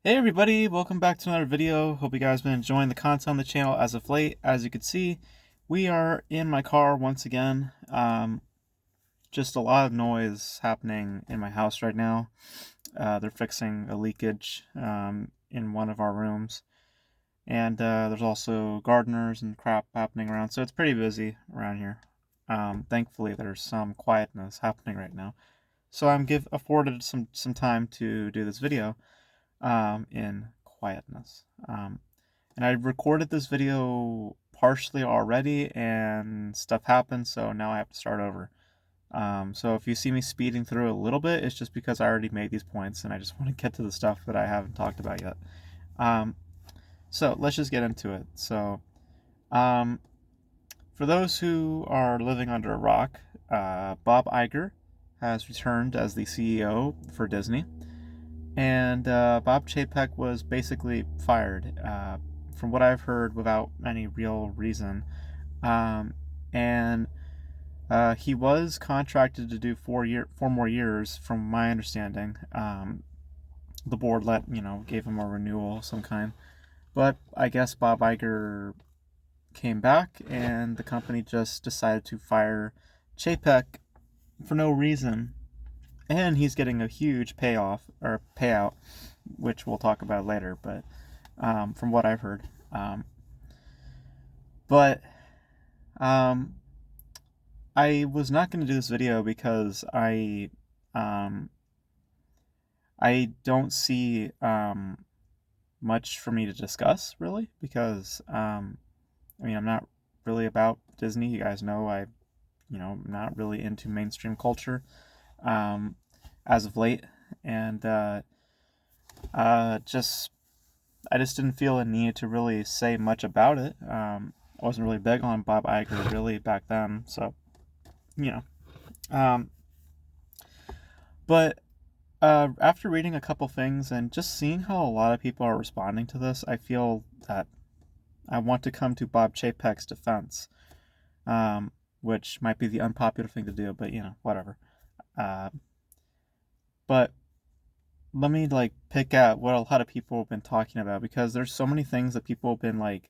Hey everybody, welcome back to another video. Hope you guys been enjoying the content on the channel as of late. As you can see, we are in my car once again. Just a lot of noise happening in my house right now. They're fixing a leakage in one of our rooms. And there's also gardeners and crap happening around, so it's pretty busy around here. Thankfully, there's some quietness happening right now. So I'm afforded some time to do this video in quietness. And I recorded this video partially already, and stuff happened, so now I have to start over. So if you see me speeding through a little bit, it's just because I already made these points, and I just want to get to the stuff that I haven't talked about yet. Um, so let's just get into it. Um, for those who are living under a rock, Bob Iger has returned as the CEO for Disney. And Bob Chapek was basically fired, from what I've heard, without any real reason. Um, and he was contracted to do 4 more years, from my understanding. The board gave him a renewal of some kind. But I guess Bob Iger came back, and the company just decided to fire Chapek for no reason, and he's getting a huge payout, which we'll talk about later. But from what I've heard, but um, I was not going to do this video because um, I don't see much for me to discuss, really, because I mean, I'm not really about Disney. You guys know I'm not really into mainstream culture um, as of late, and just I just didn't feel a need to really say much about it. I wasn't really big on Bob Iger really back then, so you know. Um, but after reading a couple things and just seeing how a lot of people are responding to this, I feel that I want to come to Bob Chapek's defense, which might be the unpopular thing to do, but whatever. Uh, but let me pick out what a lot of people have been talking about, because there's so many things that people have been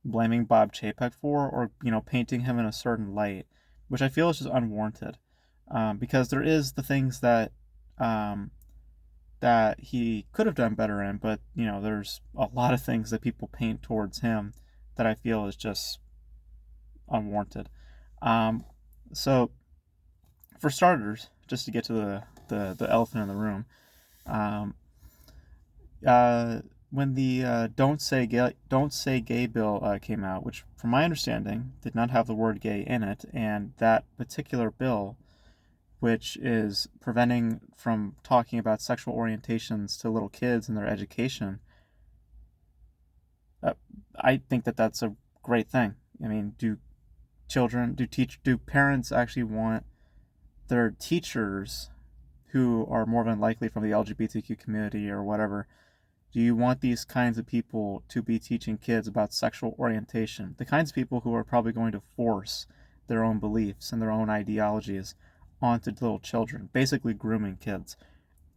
blaming Bob Chapek for, or painting him in a certain light, which I feel is just unwarranted. Because there is the things um, that he could have done better in, but there's a lot of things that people paint towards him that I feel is just unwarranted. Um, so for starters, just to get to the elephant in the room, um, uh, when the Don't Say Gay bill came out, which from my understanding did not have the word gay in it, and that particular bill, which is preventing from talking about sexual orientations to little kids in their education, uh, I think that that's a great thing. I mean, do parents actually want their teachers, who are more than likely from the LGBTQ community or whatever, do you want these kinds of people to be teaching kids about sexual orientation? The kinds of people who are probably going to force their own beliefs and their own ideologies onto little children, basically grooming kids.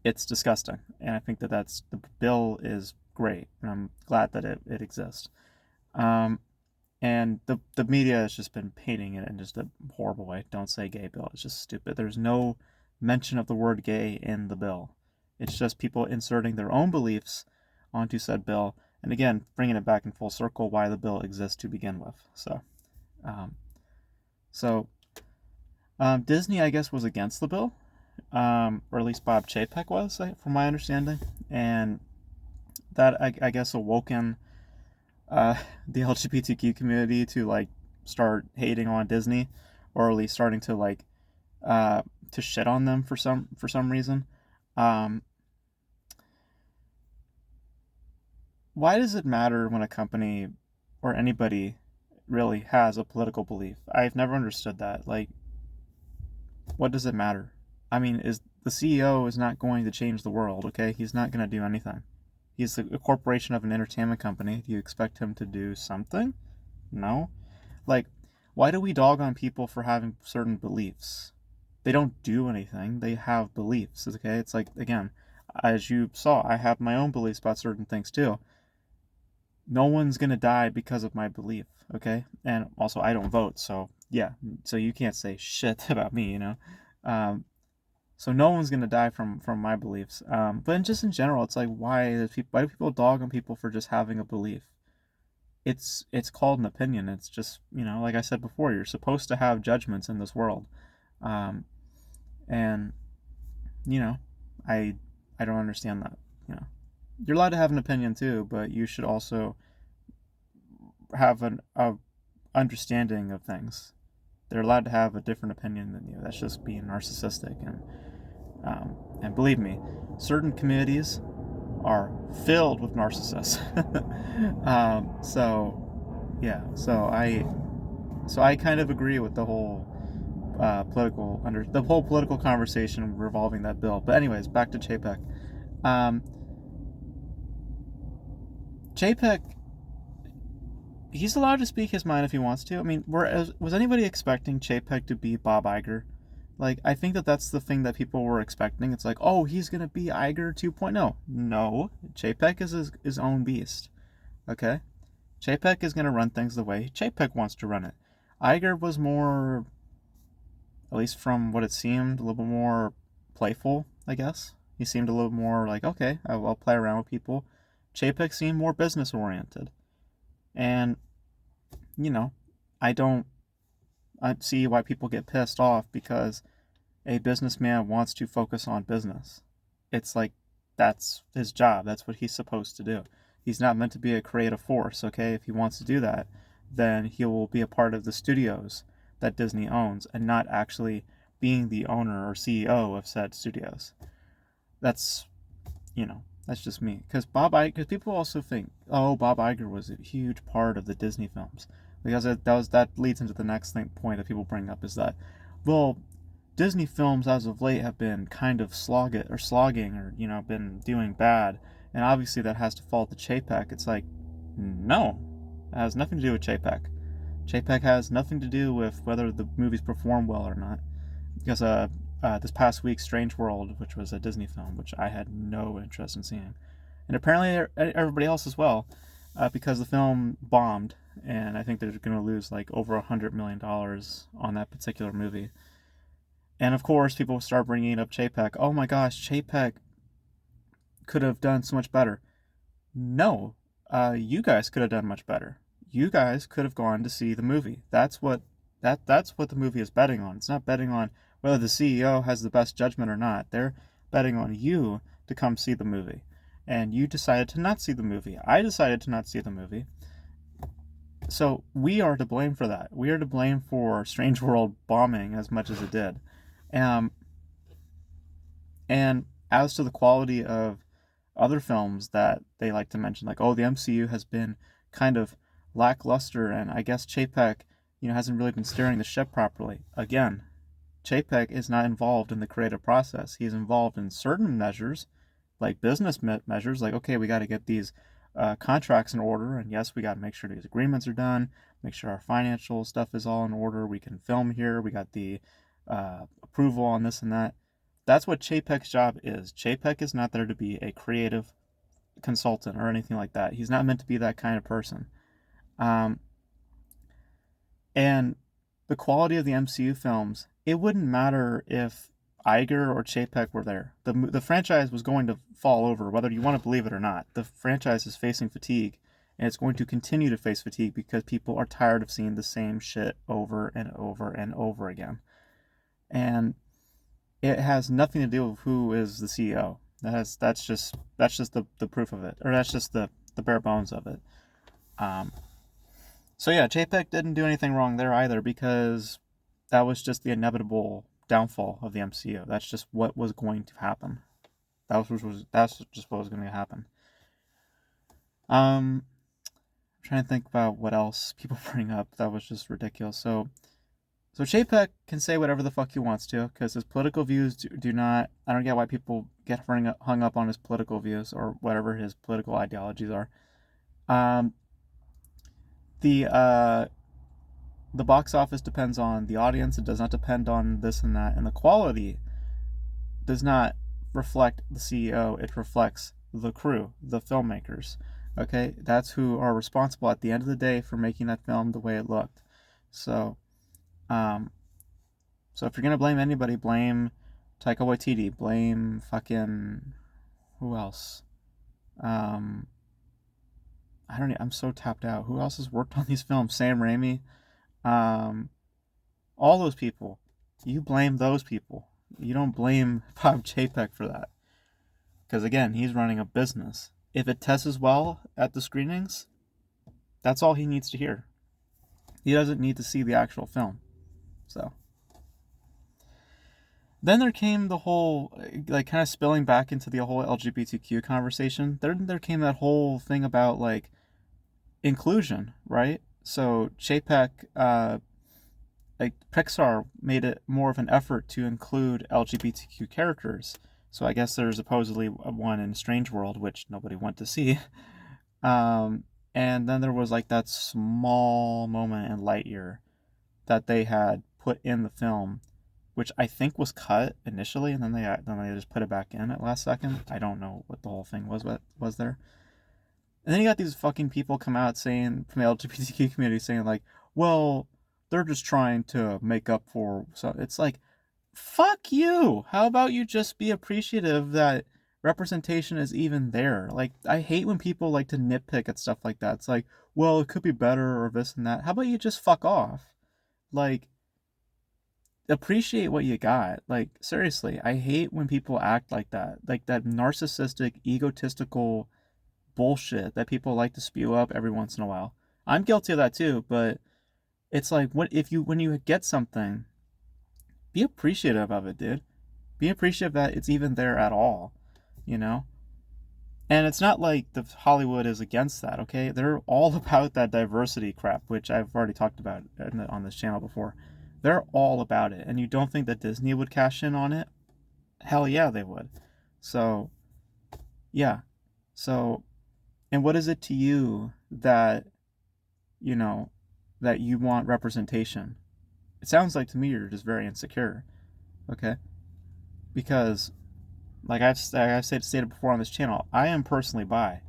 It's disgusting, and I think that the bill is great, and I'm glad that it exists. Um, and the media has just been painting it in just a horrible way. Don't say gay bill. It's just stupid. There's no mention of the word gay in the bill. It's just people inserting their own beliefs onto said bill, and again, bringing it back in full circle why the bill exists to begin with. Um, so Disney, I guess, was against the bill, or at least Bob Chapek was, from my understanding, and that I guess awoken uh, the LGBTQ community to start hating on Disney, or at least starting to uh, to shit on them for some reason. Um, why does it matter when a company or anybody really has a political belief? I've never understood that. What does it matter? I mean, is the CEO is not going to change the world, okay? He's not going to do anything. He's a corporation of an entertainment company. Do you expect him to do something? No. Like, why do we dog on people for having certain beliefs? They don't do anything. They have beliefs, okay? It's like, again, as you saw, I have my own beliefs about certain things too. No one's gonna die because of my belief, okay? And also, I don't vote, so yeah, so you can't say shit about me, you know. Um, so no one's gonna die from my beliefs. But just in general, it's like why do people dog on people for just having a belief? It's called an opinion. It's just, like I said before, you're supposed to have judgments in this world, um, and you know, I I don't understand that. You know, you're allowed to have an opinion too, but you should also have a understanding of things. They're allowed to have a different opinion than you. That's just being narcissistic, and believe me, certain communities are filled with narcissists. So yeah, so I kind of agree with the whole the whole political conversation revolving that bill. But anyways, back to Chapek. Um, Chapek, he's allowed to speak his mind if he wants to. I mean, was anybody expecting Chapek to be Bob Iger? Like, I think that's the thing that people were expecting. It's like, oh, he's gonna be Iger 2.0. No, Chapek is his own beast. Okay, Chapek is gonna run things the way Chapek wants to run it. Iger was more, at least from what it seemed, a little bit more playful, I guess. He seemed a little more like, okay, I'll play around with people. Chapek seemed more business oriented. And, you know, I don't see why people get pissed off because a businessman wants to focus on business. It's like that's his job. That's what he's supposed to do. He's not meant to be a creative force, okay? If he wants to do that, then he will be a part of the studios that Disney owns and not actually being the owner or CEO of said studios. That's, that's just me. Because because people also think, oh, Bob Iger was a huge part of the Disney films. Because that leads into the next point that people bring up is that, well, Disney films as of late have been kind of slogging or been doing bad, and obviously that has to fall to Chapek. It's like, no, it has nothing to do with Chapek. Chapek has nothing to do with whether the movies perform well or not. Because this past week, Strange World, which was a Disney film, which I had no interest in seeing, and apparently everybody else as well, because the film bombed, and I think they're going to lose like over $100 million on that particular movie. And of course, people start bringing up Chapek. Oh my gosh, Chapek could have done so much better. No, you guys could have done much better. You guys could have gone to see the movie. That's what the movie is betting on. It's not betting on whether the CEO has the best judgment or not. They're betting on you to come see the movie. And you decided to not see the movie. I decided to not see the movie. So we are to blame for that. We are to blame for Strange World bombing as much as it did. Um, and as to the quality of other films that they like to mention, like, oh, the MCU has been kind of lackluster, and I guess Chapek, hasn't really been steering the ship properly. Again, Chapek is not involved in the creative process. He's involved in certain measures, like business measures, like, okay, we got to get these contracts in order, and yes, we got to make sure these agreements are done, make sure our financial stuff is all in order, we can film here, we got the approval on this and that. That's what Chapek's job is. Chapek is not there to be a creative consultant or anything like that. He's not meant to be that kind of person. And the quality of the MCU films, it wouldn't matter if Iger or Chapek were there. The franchise was going to fall over, whether you want to believe it or not. The franchise is facing fatigue, and it's going to continue to face fatigue because people are tired of seeing the same shit over and over and over again. And it has nothing to do with who is the CEO. That's just the proof of it, or that's just the bare bones of it. So yeah, Chapek didn't do anything wrong there either, because that was just the inevitable downfall of the MCU. That's just what was going to happen. That's just what was going to happen. I'm trying to think about what else people bring up that was just ridiculous. So Chapek can say whatever the fuck he wants to, because his political views do not. I don't get why people get hung up on his political views or whatever his political ideologies are. The box office depends on the audience. It does not depend on this and that, and the quality does not reflect the CEO, it reflects the crew, the filmmakers. Okay, that's who are responsible at the end of the day for making that film the way it looked. So, um, so if you're gonna blame anybody, blame Taika Waititi, blame fucking who else? Um, I don't. I'm so tapped out. Who else has worked on these films? Sam Raimi. Um, all those people. You blame those people. You don't blame Bob Chapek for that. Because again, he's running a business. If it tests well at the screenings, that's all he needs to hear. He doesn't need to see the actual film. So then there came the whole, like, kind of spilling back into the whole LGBTQ conversation. There came that whole thing about like inclusion, right? So Chapek, like Pixar made it more of an effort to include LGBTQ characters. So I guess there's supposedly one in Strange World, which nobody went to see. And then there was like that small moment in Lightyear that they had put in the film, which I think was cut initially, and then they just put it back in at last second. I don't know what the whole thing was, what was there. And then you got these fucking people come out saying from the LGBTQ community saying like, well, they're just trying to make up for. So it's like, fuck you. How about you just be appreciative that representation is even there? Like, I hate when people like to nitpick at stuff like that. It's like, well, it could be better or this and that. How about you just fuck off? Like, appreciate what you got. Like, seriously, I hate when people act like that. Like that narcissistic, egotistical bullshit that people like to spew up every once in a while. I'm guilty of that too, but it's like when you get something, be appreciative of it, dude. Be appreciative that it's even there at all, you know? And it's not like the Hollywood is against that, okay? They're all about that diversity crap, which I've already talked about on this channel before. They're all about it. And you don't think that Disney would cash in on it? Hell yeah, they would. So, yeah. So, and what is it to you that, you know, that you want representation? It sounds like to me you're just very insecure, okay? Because like I've stated before on this channel, I am personally bi.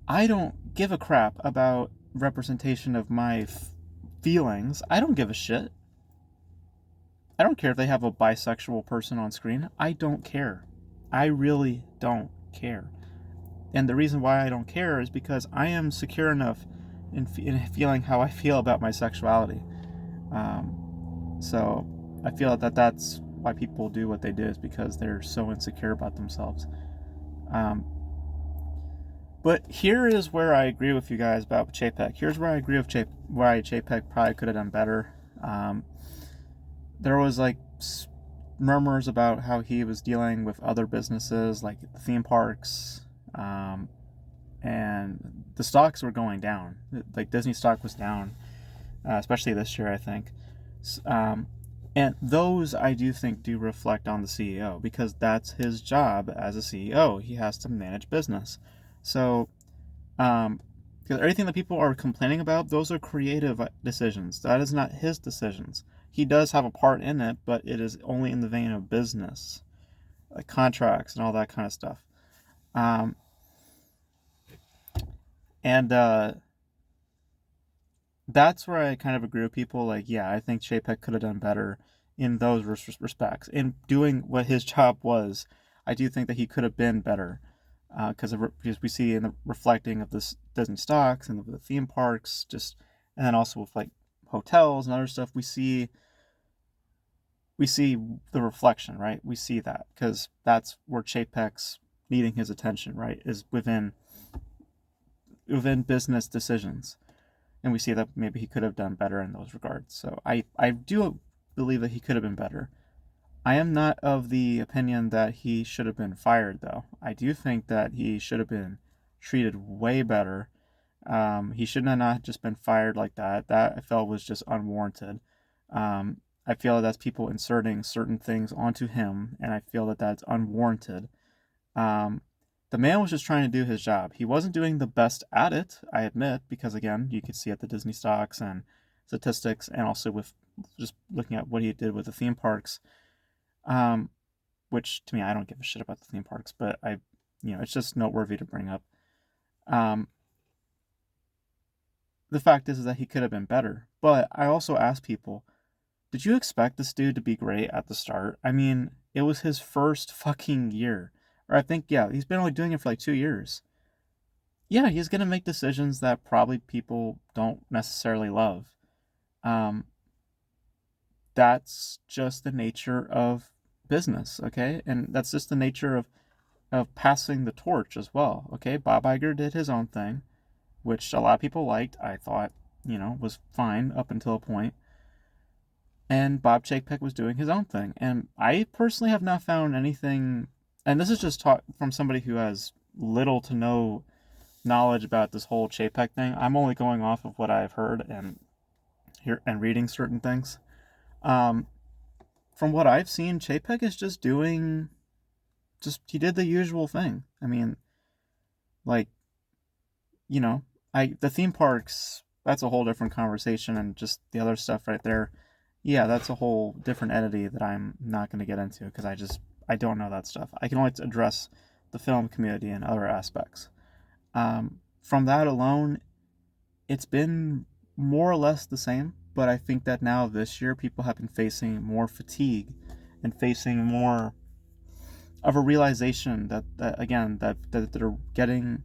I don't give a crap about representation of my feelings. I don't give a shit. I don't care if they have a bisexual person on screen. I don't care. I really don't care. And the reason why I don't care is because I am secure enough in feeling how I feel about my sexuality. So I feel that that's why people do what they do, is because they're so insecure about themselves. But here is where I agree with you guys about Chapek. Here's where I agree with why Chapek probably could have done better. There was like murmurs about how he was dealing with other businesses like theme parks, and the stocks were going down. Like Disney stock was down, especially this year, I think. And those I do think do reflect on the CEO, because that's his job as a CEO. He has to manage business. So, because everything that people are complaining about, those are creative decisions. That is not his decisions. He does have a part in it, but it is only in the vein of business, like contracts and all that kind of stuff. And that's where I kind of agree with people. Like, yeah, I think Chapek could have done better in those respects. In doing what his job was, I do think that he could have been better. Because we see in the reflecting of this Disney stocks and the theme parks, just, and then also with like hotels and other stuff, we see the reflection, right? We see that because that's where Chapek's needing his attention, right? Is within business decisions, and we see that maybe he could have done better in those regards. So I do believe that he could have been better. I am not of the opinion that he should have been fired, though. I do think that he should have been treated way better. He should have not just been fired like that. That I felt was just unwarranted. I feel that's people inserting certain things onto him, and I feel that that's unwarranted. The man was just trying to do his job. He wasn't doing the best at it, I admit, because again, you could see at the Disney stocks and statistics, and also with just looking at what he did with the theme parks. which to me, I don't give a shit about the theme parks, but it's just noteworthy to bring up. Um, the fact is that he could have been better. But I also ask people, did you expect this dude to be great at the start? I mean, it was his first fucking year. Or I think, yeah, he's been only doing it for like 2 years. Yeah, he's going to make decisions that probably people don't necessarily love. Um, that's just the nature of business, okay? And that's just the nature of passing the torch as well, okay? Bob Iger did his own thing, which a lot of people liked. I thought, was fine up until a point. And Bob Chapek was doing his own thing. And I personally have not found anything, and this is just taught from somebody who has little to no knowledge about this whole Chapek thing. I'm only going off of what I've heard and reading certain things. Um, from what I've seen, Chapek is just doing, he did the usual thing. I mean, like, you know, the theme parks, that's a whole different conversation, and just the other stuff right there, yeah, that's a whole different entity that I'm not going to get into because I don't know that stuff. I can only address the film community and other aspects. From that alone, it's been more or less the same, but I think that now this year people have been facing more fatigue and facing more of a realization that again that they're getting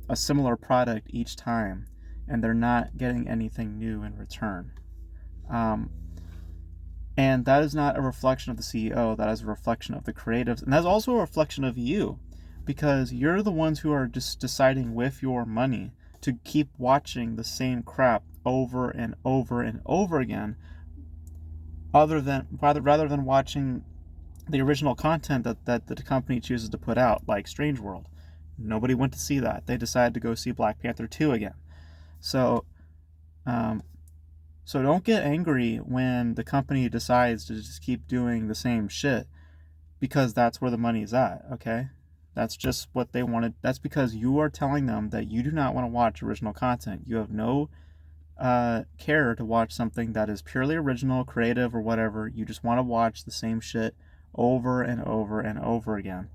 a similar product each time and they're not getting anything new in return. Um, and that is not a reflection of the CEO, that is a reflection of the creatives, and that's also a reflection of you, because you're the ones who are just deciding with your money to keep watching the same crap over and over and over again, rather than watching the original content that the company chooses to put out, like Strange World. Nobody went to see that. They decided to go see Black Panther 2 again. So, um, so don't get angry when the company decides to just keep doing the same shit because that's where the money's at, okay? That's just what they wanted. That's because you are telling them that you do not want to watch original content. You have no care to watch something that is purely original, creative, or whatever. You just want to watch the same shit over and over and over again.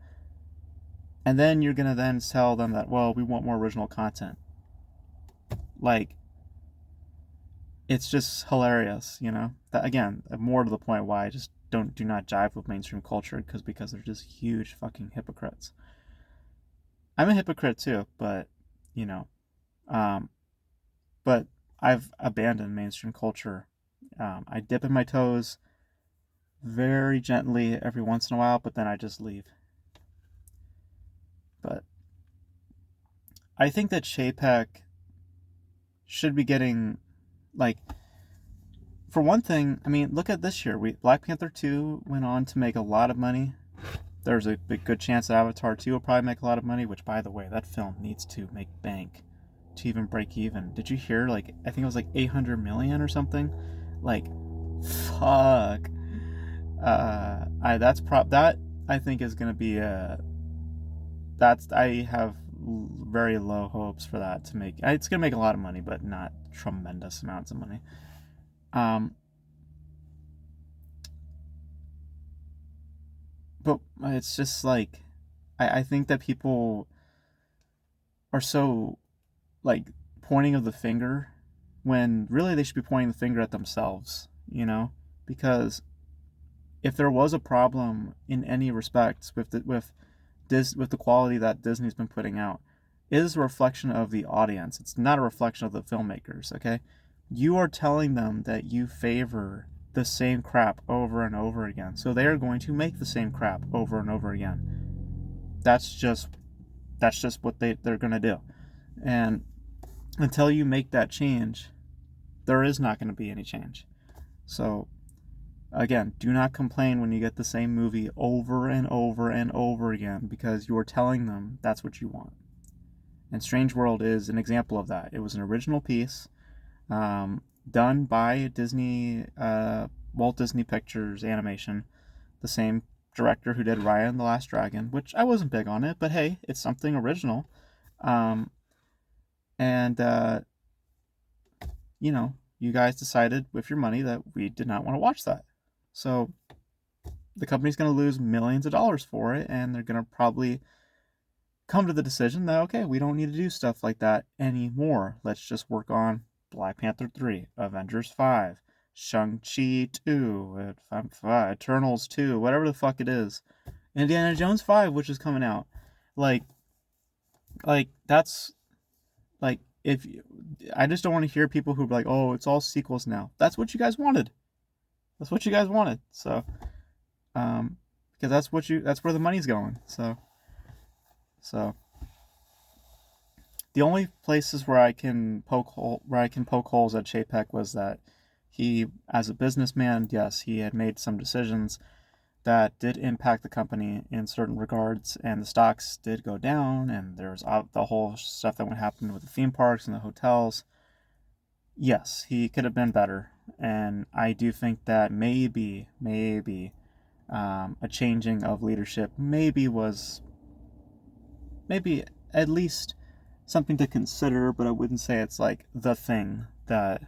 And then you're going to then tell them that, well, we want more original content. Like, it's just hilarious, That, again, more to the point why I just do not jive with mainstream culture because they're just huge fucking hypocrites. I'm a hypocrite too, but, you know, um, but I've abandoned mainstream culture. I dip in my toes very gently every once in a while, but then I just leave. But I think that Chapek should be getting, like, for one thing, I mean, look at this year. Black Panther 2 went on to make a lot of money. There's a good chance that Avatar 2 will probably make a lot of money, which, by the way, that film needs to make bank to even break even. Did you hear, like, I think it was like 800 million or something? Like, fuck. That I think is going to be I have very low hopes for that to make. It's going to make a lot of money, but not tremendous amounts of money. But it's just like, I think that people are so, like, pointing of the finger when really they should be pointing the finger at themselves, because if there was a problem in any respects with the quality that Disney's been putting out, it is a reflection of the audience. It's not a reflection of the filmmakers, okay? You are telling them that you favor the same crap over and over again. So they are going to make the same crap over and over again. That's just what they're going to do. And until you make that change, there is not going to be any change. So again, do not complain when you get the same movie over and over and over again because you are telling them that's what you want. And Strange World is an example of that. It was an original piece done by Disney, Walt Disney Pictures Animation, the same director who did Raya and the Last Dragon, which I wasn't big on it, but hey, it's something original. And you guys decided with your money that we did not want to watch that. So, the company's going to lose millions of dollars for it, and they're going to probably come to the decision that, okay, we don't need to do stuff like that anymore. Let's just work on Black Panther 3, Avengers 5, Shang-Chi 2, Eternals 2, whatever the fuck it is. Indiana Jones 5, which is coming out. Like that's like, if you, I just don't want to hear people who are like, oh, it's all sequels now. That's what you guys wanted. That's what you guys wanted. So, because that's where the money's going. So the only places where I can poke holes at Chapek was that he, as a businessman, yes, he had made some decisions that did impact the company in certain regards, and the stocks did go down, and there was the whole stuff that would happen with the theme parks and the hotels. Yes, he could have been better, and I do think that maybe a changing of leadership was at least something to consider, but I wouldn't say it's like the thing that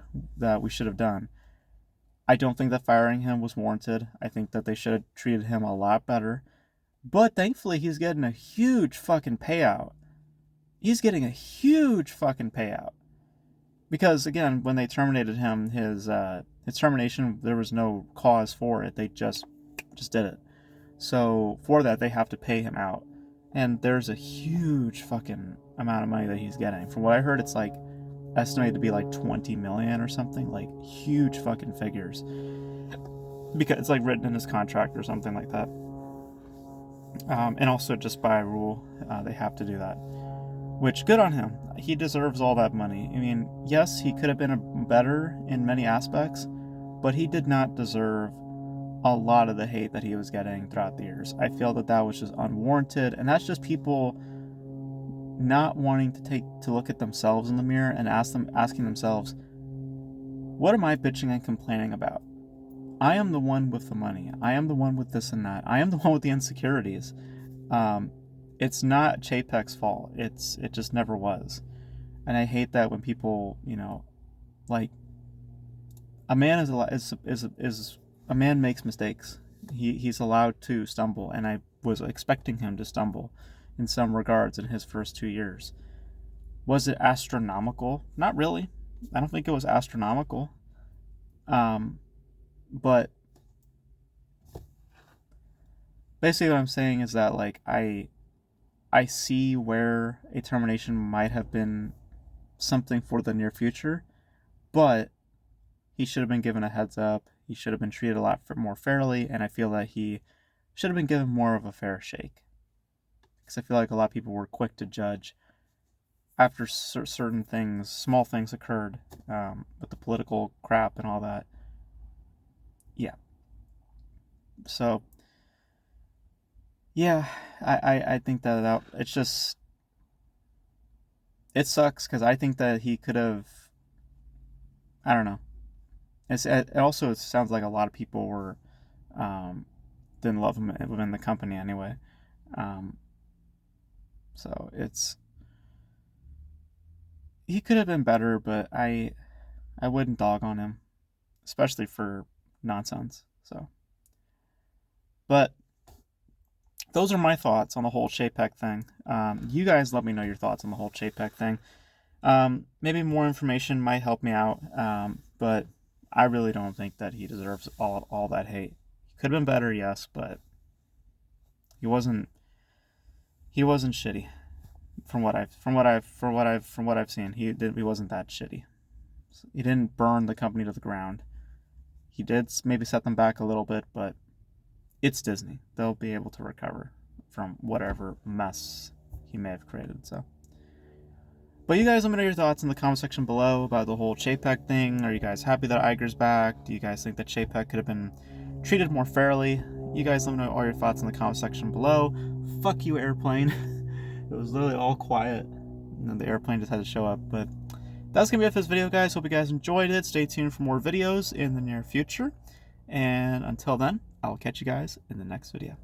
we should have done. I don't think that firing him was warranted. I think that they should have treated him a lot better. But thankfully, he's getting a huge fucking payout. He's getting a huge fucking payout. Because, again, when they terminated him, his termination, there was no cause for it. They just did it. So, for that, they have to pay him out. And there's a huge fucking amount of money that he's getting. From what I heard, it's like estimated to be like 20 million or something, like huge fucking figures, because it's like written in his contract or something like that. And also just by rule, they have to do that, which, good on him. He deserves all that money. I mean, yes, he could have been better in many aspects, but he did not deserve a lot of the hate that he was getting throughout the years. I feel that was just unwarranted, and that's just people not wanting to look at themselves in the mirror and asking themselves, what am I bitching and complaining about? I am the one with the money. I am the one with this and that. I am the one with the insecurities. It's not Chapek's fault. It just never was. And I hate that when people, like, a man a man makes mistakes. He's allowed to stumble, and I was expecting him to stumble in some regards in his first 2 years. Was it astronomical? Not really. I don't think it was astronomical. But basically what I'm saying is that, like, I see where a termination might have been something for the near future, but he should have been given a heads up. He should have been treated a lot more fairly, and I feel that he should have been given more of a fair shake. Because I feel like a lot of people were quick to judge after certain things, small things occurred, with the political crap and all that. Yeah. So, yeah, I think that it's just, it sucks, because I think that he could have, I don't know. It also sounds like a lot of people were, didn't love him within the company anyway. So he could have been better, but I wouldn't dog on him, especially for nonsense. So, but those are my thoughts on the whole Chapek thing. You guys let me know your thoughts on the whole Chapek thing. Maybe more information might help me out, but I really don't think that he deserves all that hate. He could have been better, yes, but he wasn't shitty. From what I've seen, he wasn't that shitty. He didn't burn the company to the ground. He did maybe set them back a little bit, but it's Disney. They'll be able to recover from whatever mess he may have created. So, but you guys let me know your thoughts in the comment section below about the whole Chapek thing. Are you guys happy that Iger's back? Do you guys think that Chapek could have been treated more fairly? You guys let me know all your thoughts in the comment section below. Fuck you, airplane. It was literally all quiet, and then the airplane just had to show up. But that's gonna be it for this video, guys. Hope you guys enjoyed it. Stay tuned for more videos in the near future, and until then, I'll catch you guys in the next video.